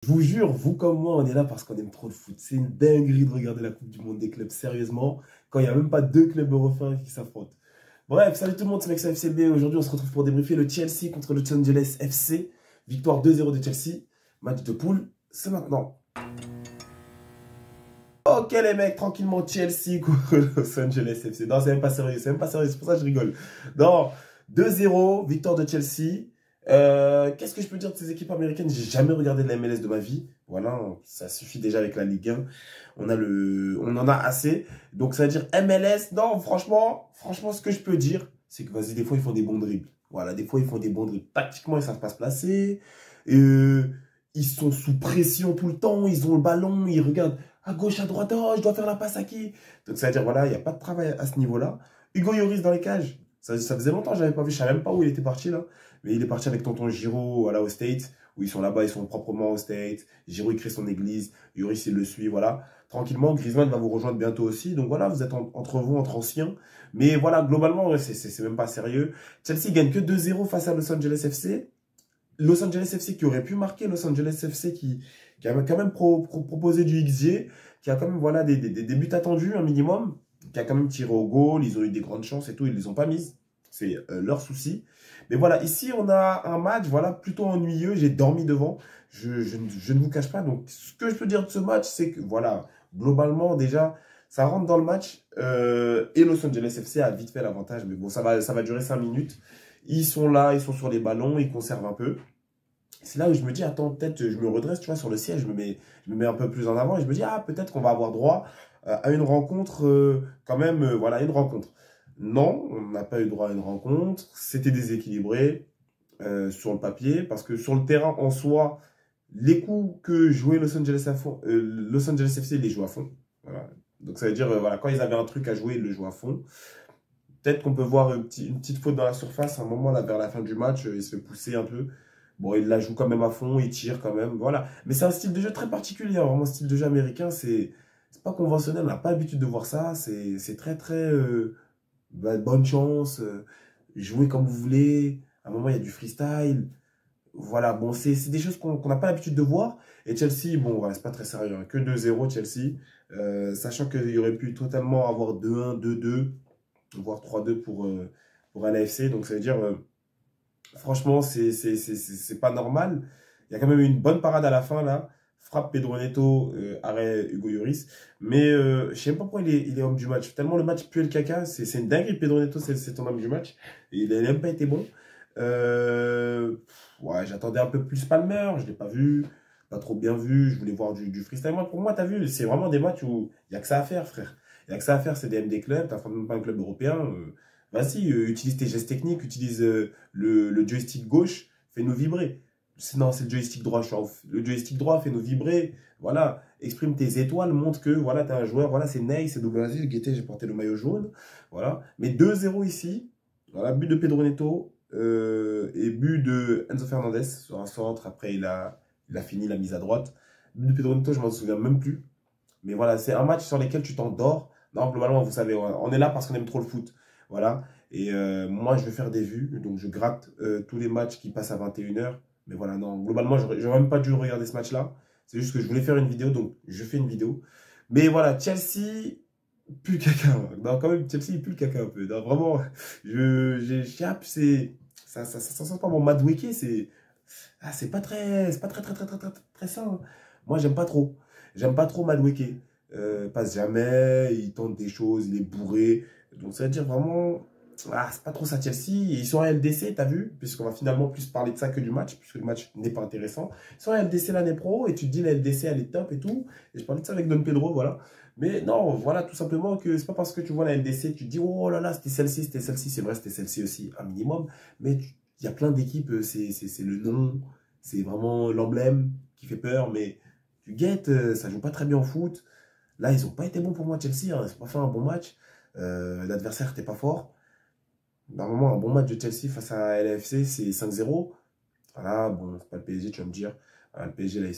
Je vous jure, vous comme moi, on est là parce qu'on aime trop le foot. C'est une dinguerie de regarder la Coupe du Monde des clubs, sérieusement, quand il n'y a même pas deux clubs européens qui s'affrontent. Bref, salut tout le monde, c'est Max FCB. Aujourd'hui, on se retrouve pour débriefer le Chelsea contre le Los Angeles FC. Victoire 2-0 de Chelsea. Match de poule, c'est maintenant. Ok les mecs, tranquillement, Chelsea contre Los Angeles FC. Non, c'est même pas sérieux, c'est même pas sérieux, c'est pour ça que je rigole. Non, 2-0, victoire de Chelsea. Qu'est-ce que je peux dire de ces équipes américaines? J'ai jamais regardé de la MLS de ma vie. Voilà, ça suffit déjà avec la Ligue 1. On en a assez. Donc ça veut dire MLS. Non, franchement, ce que je peux dire, c'est que vas-y, des fois ils font des bons dribbles. Voilà, des fois ils font des bons dribbles. Tactiquement, ils savent pas se placer. Ils sont sous pression tout le temps. Ils ont le ballon, ils regardent à gauche, à droite. Oh, je dois faire la passe à qui? Donc ça veut dire voilà, il n'y a pas de travail à ce niveau-là. Hugo Lloris dans les cages. Ça faisait longtemps que je n'avais pas vu. Je ne savais même pas où il était parti là. Mais il est parti avec tonton Giro voilà, au States, où ils sont là-bas, ils sont proprement au States. Giro, il crée son église. Lloris, il le suit, voilà. Tranquillement, Griezmann va vous rejoindre bientôt aussi. Donc voilà, vous êtes entre vous, entre anciens. Mais voilà, globalement, ouais, c'est même pas sérieux. Chelsea gagne que 2-0 face à Los Angeles FC. Los Angeles FC qui aurait pu marquer, Los Angeles FC qui a quand même proposé du XG, qui a quand même voilà, des buts attendus, un minimum, qui a quand même tiré au goal, ils ont eu des grandes chances et tout, ils ne les ont pas mises. C'est leur souci. Mais voilà, ici, on a un match voilà, plutôt ennuyeux. J'ai dormi devant. Je ne vous cache pas. Donc, ce que je peux dire de ce match, c'est que, voilà, globalement, déjà, ça rentre dans le match. Et Los Angeles FC a vite fait l'avantage. Mais bon, ça va durer 5 minutes. Ils sont là, ils sont sur les ballons, ils conservent un peu. C'est là où je me dis, attends, peut-être je me redresse, tu vois, sur le siège, je me mets un peu plus en avant et je me dis, ah, peut-être qu'on va avoir droit à une rencontre, quand même, voilà, une rencontre. Non, on n'a pas eu droit à une rencontre. C'était déséquilibré sur le papier parce que sur le terrain en soi, les coups que jouait Los Angeles Los Angeles FC, ils les jouent à fond. Voilà. Donc ça veut dire, voilà, quand ils avaient un truc à jouer, ils le jouent à fond. Peut-être qu'on peut voir une petite faute dans la surface. À un moment, là, vers la fin du match, il se fait pousser un peu. Bon, il la joue quand même à fond, il tire quand même, voilà. Mais c'est un style de jeu très particulier, hein. Vraiment, style de jeu américain, c'est pas conventionnel, on n'a pas l'habitude de voir ça. C'est très, très bonne chance, jouez comme vous voulez. À un moment, il y a du freestyle. Voilà, bon, c'est des choses qu'on n'a pas l'habitude de voir. Et Chelsea, bon, voilà, c'est pas très sérieux, hein. Que 2-0 Chelsea. Sachant qu'il y aurait pu totalement avoir 2-1, 2-2, voire 3-2 pour LAFC. Donc, ça veut dire, franchement, c'est pas normal. Il y a quand même eu une bonne parade à la fin, là. Frappe Pedro Neto, arrêt Hugo Lloris. Mais je sais même pas pourquoi il est homme du match. Tellement le match pue le caca. C'est une dinguerie. Pedro Neto, c'est ton homme du match. Et il n'a même pas été bon. Ouais, j'attendais un peu plus Palmer. Je ne l'ai pas vu. Pas trop bien vu. Je voulais voir du freestyle. Moi, pour moi, tu as vu, c'est vraiment des matchs où il n'y a que ça à faire, frère. Il n'y a que ça à faire. C'est des MD clubs. Tu n'as même pas un club européen. Vas-y, utilise tes gestes techniques. Utilise le joystick gauche. Fais-nous vibrer. Non, c'est le joystick droit. Le joystick droit, fais-nous vibrer. Voilà, exprime tes étoiles, montre que voilà, tu es un joueur. Voilà, c'est Ney, c'est double Aziz. Guettet, j'ai porté le maillot jaune. Voilà. Mais 2-0 ici. Voilà, but de Pedro Neto et but de Enzo Fernandez sur un centre. Après, il a fini la mise à droite. But de Pedro Neto, je m'en souviens même plus. Mais voilà, c'est un match sur lequel tu t'endors. Non, globalement, vous savez, on est là parce qu'on aime trop le foot. Voilà. Et moi, je vais faire des vues. Donc, je gratte tous les matchs qui passent à 21h. Mais voilà, non, globalement, j'aurais même pas dû regarder ce match-là. C'est juste que je voulais faire une vidéo, donc je fais une vidéo. Mais voilà, Chelsea pue le caca. Non, quand même, Chelsea pue le caca un peu. Non, vraiment, j'échappe, ça sent pas mon Madueke, c'est pas très sain, hein. Moi, j'aime pas trop. J'aime pas trop Madueke. Passe jamais, il tente des choses, il est bourré. Donc, ça veut dire vraiment, c'est pas trop ça Chelsea. Ils sont en LDC, t'as vu? Puisqu'on va finalement plus parler de ça que du match, puisque le match n'est pas intéressant. Ils sont en LDC l'année pro, et tu te dis la LDC elle est top et tout. Et je parlais de ça avec Don Pedro, voilà. Mais non, voilà, tout simplement que c'est pas parce que tu vois la LDC, tu te dis oh là là, c'était celle-ci, c'est vrai, c'était celle-ci aussi, un minimum. Mais il y a plein d'équipes, c'est le nom, c'est vraiment l'emblème qui fait peur, mais tu guettes, ça joue pas très bien au foot. Là, ils ont pas été bons pour moi, Chelsea, hein. Ils n'ont pas fait un bon match. L'adversaire n'était pas fort. Normalement, un bon match de Chelsea face à LAFC, c'est 5-0. Voilà, bon, c'est pas le PSG, tu vas me dire. Voilà, le PSG, là, ils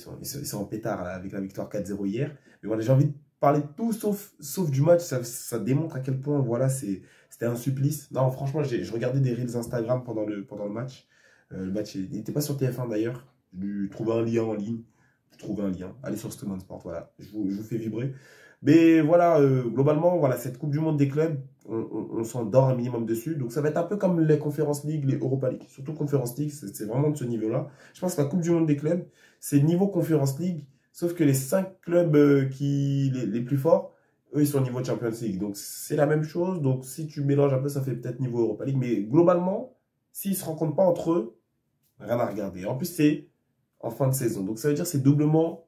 sont en pétard là, avec la victoire 4-0 hier. Mais voilà, j'ai envie de parler de tout sauf du match. Ça démontre à quel point, voilà, c'était un supplice. Non, franchement, je regardais des reels Instagram pendant le match. Le match, il n'était pas sur TF1 d'ailleurs. Je trouvais un lien en ligne. trouver un lien. Allez sur Streamon Sport, voilà, je vous fais vibrer. Mais voilà, globalement, voilà, cette Coupe du Monde des clubs, on s'endort un minimum dessus. Donc ça va être un peu comme les Conference League, les Europa League. Surtout Conference League, c'est vraiment de ce niveau-là. Je pense que la Coupe du Monde des clubs, c'est niveau Conference League, sauf que les 5 clubs les plus forts, eux, ils sont au niveau Champions League. Donc c'est la même chose. Donc si tu mélanges un peu, ça fait peut-être niveau Europa League. Mais globalement, s'ils ne se rencontrent pas entre eux, rien à regarder. En plus, c'est en fin de saison. Donc ça veut dire que c'est doublement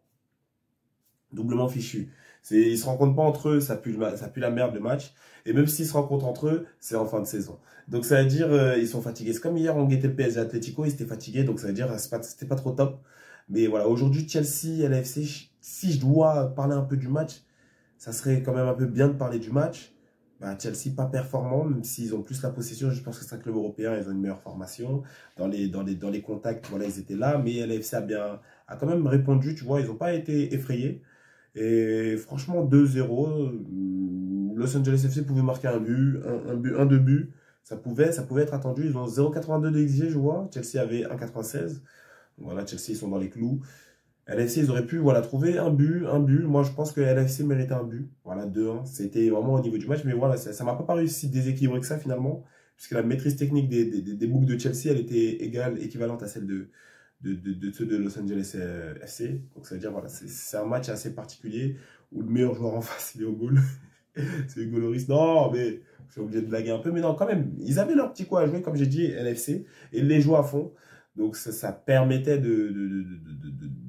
fichu. Ils se rencontrent pas entre eux, ça pue la merde le match. Et même s'ils se rencontrent entre eux, c'est en fin de saison. Donc ça veut dire ils sont fatigués. C'est comme hier, on guettait le PSG Atlético, ils étaient fatigués. Donc ça veut dire c'était pas trop top. Mais voilà, aujourd'hui, Chelsea, LFC, si je dois parler un peu du match, ça serait quand même un peu bien de parler du match. Bah, Chelsea pas performant, même s'ils ont plus la possession. Je pense que c'est un club européen, ils ont une meilleure formation. Dans les contacts, voilà, ils étaient là. Mais LFC a quand même répondu, tu vois, ils n'ont pas été effrayés. Et franchement, 2-0, Los Angeles FC pouvait marquer un but, un, deux buts. Ça pouvait être attendu. Ils ont 0,82 de XG, je vois. Chelsea avait 1,96. Voilà, Chelsea, ils sont dans les clous. LFC, ils auraient pu voilà, trouver un but. Moi, je pense que LFC méritait un but. Voilà, 2-1. C'était vraiment au niveau du match. Mais voilà, ça ne m'a pas paru si déséquilibré que ça, finalement. Puisque la maîtrise technique des boucles de Chelsea, elle était équivalente à celle de ceux de Los Angeles FC. Donc ça veut dire, voilà, c'est un match assez particulier où le meilleur joueur en face, il est au goal. C'est Hugo Lloris. Non, mais je suis obligé de blaguer un peu. Mais non, quand même, ils avaient leur petit coup à jouer, comme j'ai dit, LFC, et ils les jouaient à fond. Donc ça permettait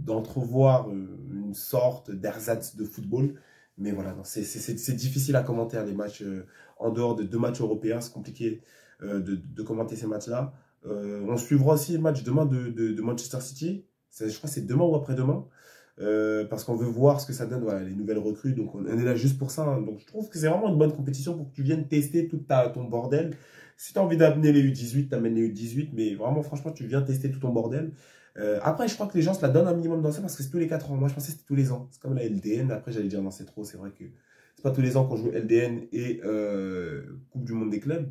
d'entrevoir une sorte d'ersatz de football. Mais voilà, c'est difficile à commenter les matchs en dehors de 2 matchs européens. C'est compliqué de commenter ces matchs-là. On suivra aussi le match demain de Manchester City. Je crois que c'est demain ou après-demain. Parce qu'on veut voir ce que ça donne, voilà, les nouvelles recrues. Donc on est là juste pour ça. Hein. Donc je trouve que c'est vraiment une bonne compétition pour que tu viennes tester tout ton bordel. Si tu as envie d'amener les U18, tu amènes les U18. Mais vraiment, franchement, tu viens tester tout ton bordel. Après, je crois que les gens se la donnent un minimum dans ça parce que c'est tous les 4 ans. Moi, je pensais que c'était tous les ans. C'est comme la LDN. Après, j'allais dire non, c'est trop. C'est vrai que c'est pas tous les ans qu'on joue LDN et Coupe du Monde des clubs.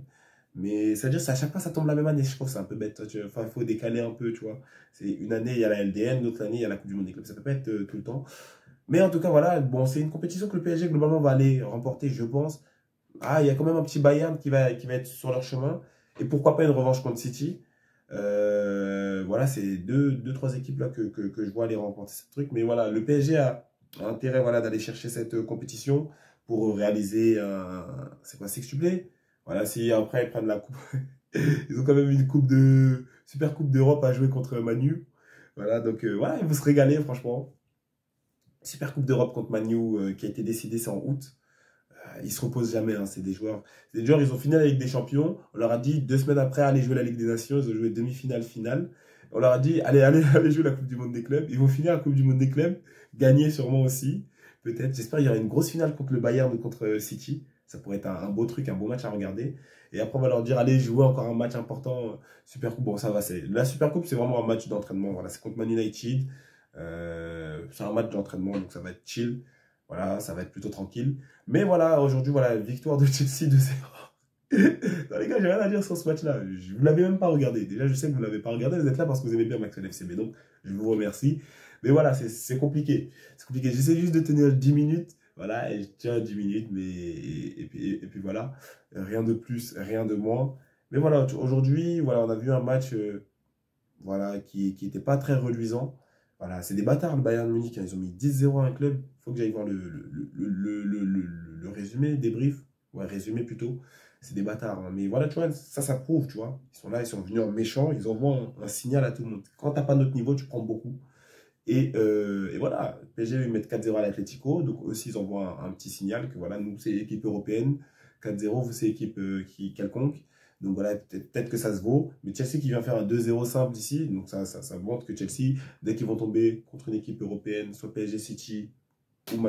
Mais ça veut dire que à chaque fois, ça tombe la même année. Je trouve que c'est un peu bête. Enfin, il faut décaler un peu, tu vois. C'est une année, il y a la LDN, l'autre année, il y a la Coupe du Monde des clubs. Ça peut pas être tout le temps. Mais en tout cas, voilà. Bon, c'est une compétition que le PSG, globalement, va aller remporter, je pense. Ah, il y a quand même un petit Bayern qui va être sur leur chemin. Et pourquoi pas une revanche contre City. Voilà, c'est trois équipes là que je vois aller remporter ce truc. Mais voilà, le PSG a intérêt voilà, d'aller chercher cette compétition pour réaliser c'est quoi, sextuplé. Voilà, si après ils prennent la coupe, ils ont quand même une super coupe d'Europe à jouer contre Manu. Voilà, donc voilà, ils vont se régaler, franchement. Super coupe d'Europe contre Manu qui a été décidée, c'est en août. Ils se reposent jamais, hein, c'est des joueurs, ils ont fini la Ligue des Champions. On leur a dit 2 semaines après, allez jouer la Ligue des Nations. Ils ont joué demi-finale, finale. On leur a dit, allez jouer la Coupe du Monde des clubs. Ils vont finir la Coupe du Monde des clubs, gagner sûrement aussi, peut-être. J'espère qu'il y aura une grosse finale contre le Bayern ou contre City. Ça pourrait être un beau truc, un beau match à regarder. Et après, on va leur dire, allez jouer encore un match important, Super Coupe. Bon, ça va, la Super Coupe, c'est vraiment un match d'entraînement. Voilà, c'est contre Man United. C'est un match d'entraînement, donc ça va être chill. Voilà, ça va être plutôt tranquille. Mais voilà, aujourd'hui, voilà, victoire de Chelsea 2-0. Non, les gars, j'ai rien à dire sur ce match-là. Vous ne l'avez même pas regardé. Déjà, je sais que vous ne l'avez pas regardé. Vous êtes là parce que vous aimez bien Maxwell FC. Mais donc, je vous remercie. Mais voilà, c'est compliqué. C'est compliqué. J'essaie juste de tenir 10 minutes. Voilà, et je tiens 10 minutes. Et puis voilà. Rien de plus, rien de moins. Mais voilà, aujourd'hui, voilà, on a vu un match voilà, qui n'était pas très reluisant. Voilà, c'est des bâtards, le Bayern Munich. Hein. Ils ont mis 10-0 à un club. Il faut que j'aille voir le résumé, débrief. Ouais, résumé plutôt. C'est des bâtards. Hein. Mais voilà, tu vois, ça prouve, tu vois. Ils sont là, ils sont venus en méchant. Ils envoient un signal à tout le monde. Quand tu n'as pas notre niveau, tu prends beaucoup. Et voilà, PSG, ils mettent 4-0 à l'Atlético. Donc aussi, ils envoient un petit signal que voilà, nous, c'est l'équipe européenne. 4-0, vous, c'est l'équipe quelconque. Donc voilà, peut-être que ça se vaut. Mais Chelsea qui vient faire un 2-0 simple d'ici. Donc ça montre que Chelsea, dès qu'ils vont tomber contre une équipe européenne, soit PSG City ou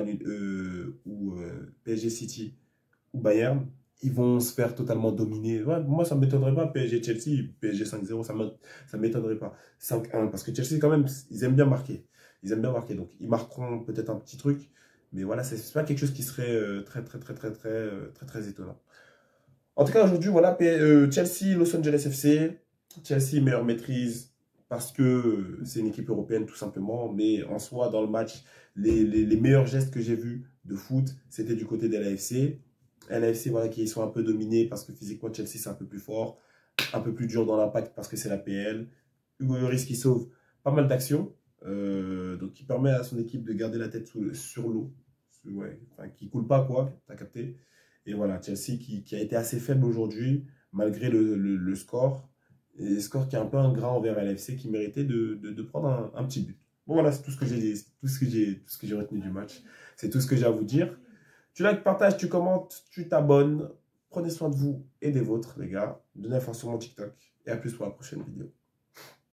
PSG City ou Bayern, ils vont se faire totalement dominer. Ouais, moi, ça ne m'étonnerait pas. PSG Chelsea, PSG 5-0, ça ne m'étonnerait pas. 5-1, parce que Chelsea, quand même, ils aiment bien marquer. Ils aiment bien marquer. Donc ils marqueront peut-être un petit truc. Mais voilà, c'est pas quelque chose qui serait très étonnant. En tout cas, aujourd'hui, voilà, Chelsea, Los Angeles FC. Chelsea, meilleure maîtrise parce que c'est une équipe européenne tout simplement. Mais en soi, dans le match, les meilleurs gestes que j'ai vus de foot, c'était du côté de l'AFC. LAFC, voilà, qui sont un peu dominés parce que physiquement, Chelsea, c'est un peu plus fort, un peu plus dur dans l'impact parce que c'est la PL. Hugo Lloris qui sauve pas mal d'actions, donc qui permet à son équipe de garder la tête sur l'eau, ouais, enfin, qui coule pas, quoi, t'as capté. Et voilà, Chelsea qui a été assez faible aujourd'hui, malgré le score, et le score qui est un peu ingrat envers LAFC, qui méritait de prendre un petit but. Bon, voilà, c'est tout ce que j'ai, tout ce que j'ai retenu du match. C'est tout ce que j'ai à vous dire. Tu likes, partages, tu commentes, tu t'abonnes. Prenez soin de vous et des vôtres, les gars. Donnez la force sur mon TikTok. Et à plus pour la prochaine vidéo.